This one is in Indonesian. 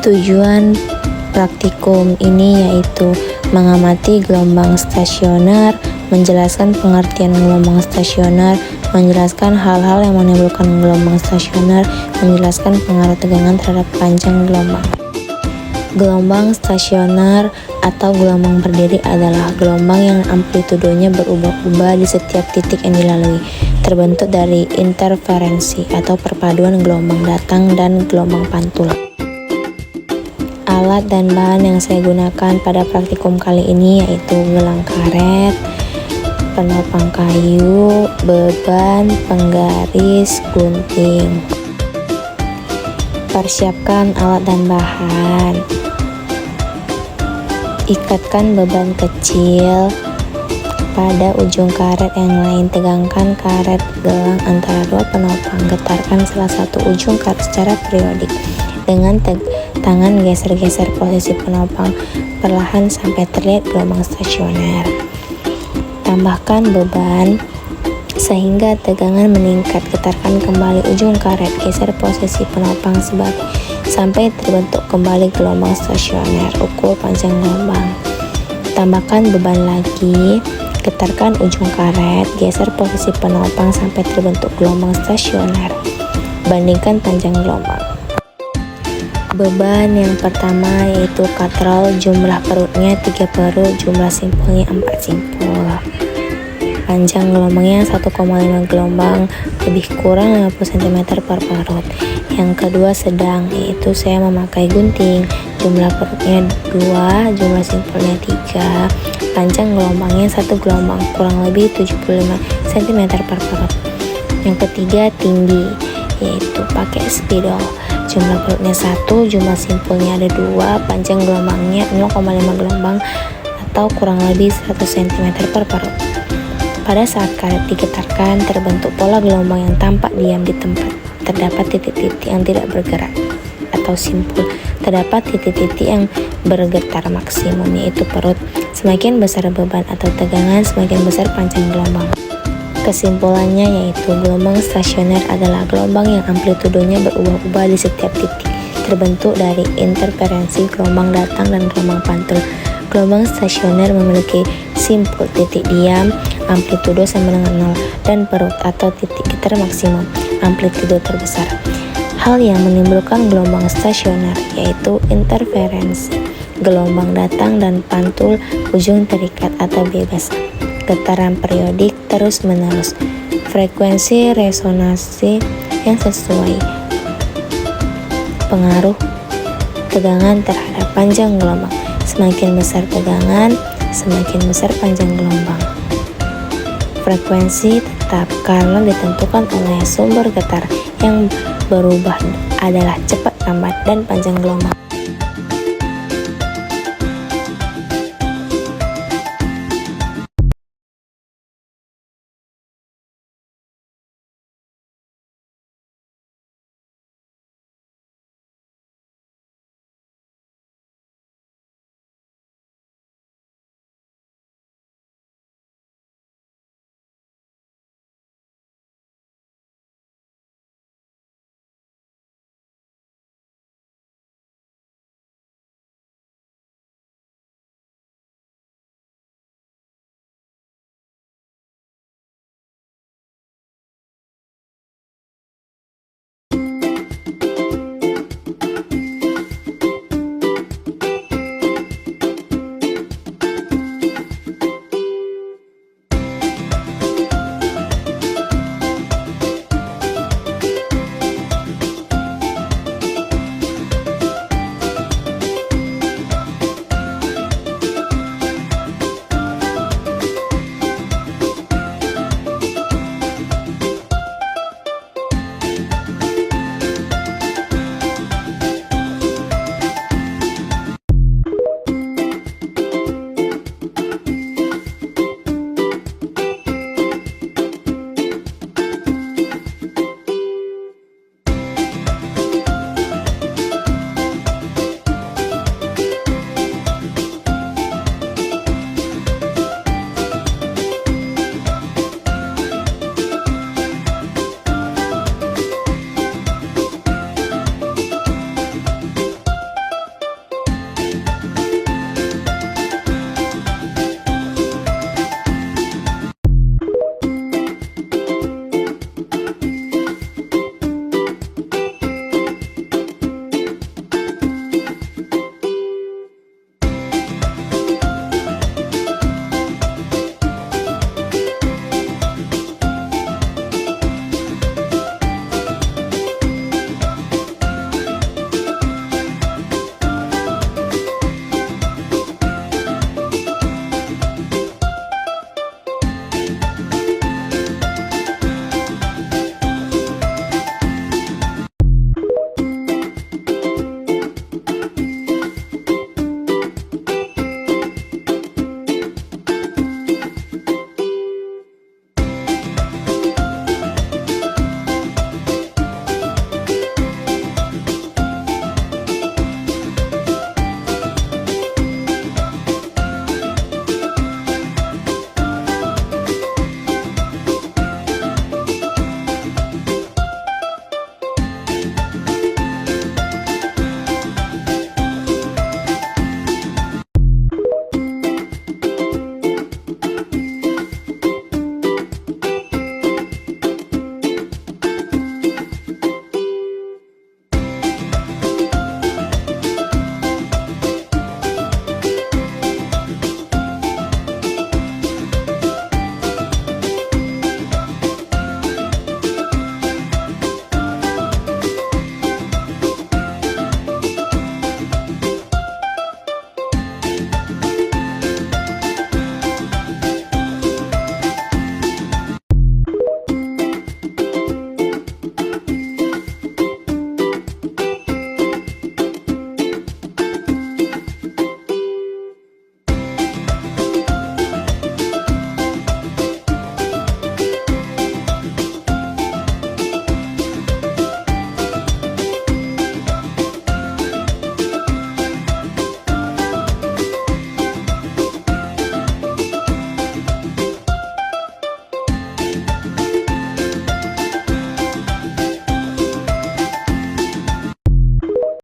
Tujuan praktikum ini yaitu mengamati gelombang stasioner, menjelaskan pengertian gelombang stasioner, menjelaskan hal-hal yang menimbulkan gelombang stasioner, menjelaskan pengaruh tegangan terhadap panjang gelombang. Gelombang stasioner atau gelombang berdiri adalah gelombang yang amplitudenya berubah-ubah di setiap titik yang dilalui, terbentuk dari interferensi atau perpaduan gelombang datang dan gelombang pantul. Alat dan bahan yang saya gunakan pada praktikum kali ini yaitu gelang karet, penopang kayu, beban, penggaris, gunting. Persiapkan alat dan bahan. Ikatkan beban kecil pada ujung karet yang lain. Tegangkan karet gelang antara dua penopang. Getarkan salah satu ujung karet secara periodik. Dengan tangan geser-geser posisi penopang perlahan sampai terlihat gelombang stasioner. Tambahkan beban sehingga tegangan meningkat. Getarkan kembali ujung karet, geser posisi penopang sampai terbentuk kembali gelombang stasioner. Ukur panjang gelombang. Tambahkan beban lagi, getarkan ujung karet, geser posisi penopang sampai terbentuk gelombang stasioner. Bandingkan panjang gelombang. Beban yang pertama yaitu katrol, jumlah perutnya 3 perut, jumlah simpulnya 4 simpul. Panjang gelombangnya 1,5 gelombang, lebih kurang 50 cm per perut. Yang kedua sedang, yaitu saya memakai gunting, jumlah perutnya 2, jumlah simpulnya 3, panjang gelombangnya 1 gelombang, kurang lebih 75 cm per perut. Yang ketiga tinggi, yaitu pakai spidol, jumlah perutnya 1, jumlah simpulnya ada 2, panjang gelombangnya 0,5 gelombang atau kurang lebih 100 cm per perut. Pada saat karet digetarkan, terbentuk pola gelombang yang tampak diam di tempat. Terdapat titik-titik yang tidak bergerak atau simpul. Terdapat titik-titik yang bergetar maksimum, yaitu perut. Semakin besar beban atau tegangan, semakin besar panjang gelombang. Kesimpulannya yaitu gelombang stasioner adalah gelombang yang amplitudenya berubah-ubah di setiap titik, terbentuk dari interferensi gelombang datang dan gelombang pantul. Gelombang stasioner memiliki simpul titik diam, amplitudo sama dengan 0, dan perut atau titik getar maksimum, amplitudo terbesar. Hal yang menimbulkan gelombang stasioner yaitu interferensi, gelombang datang dan pantul, ujung terikat atau bebas, getaran periodik terus-menerus, frekuensi resonansi yang sesuai, pengaruh tegangan terhadap panjang gelombang. Semakin besar tegangan, semakin besar panjang gelombang. Frekuensi tetap karena ditentukan oleh sumber getar yang berubah adalah cepat, lambat, dan panjang gelombang.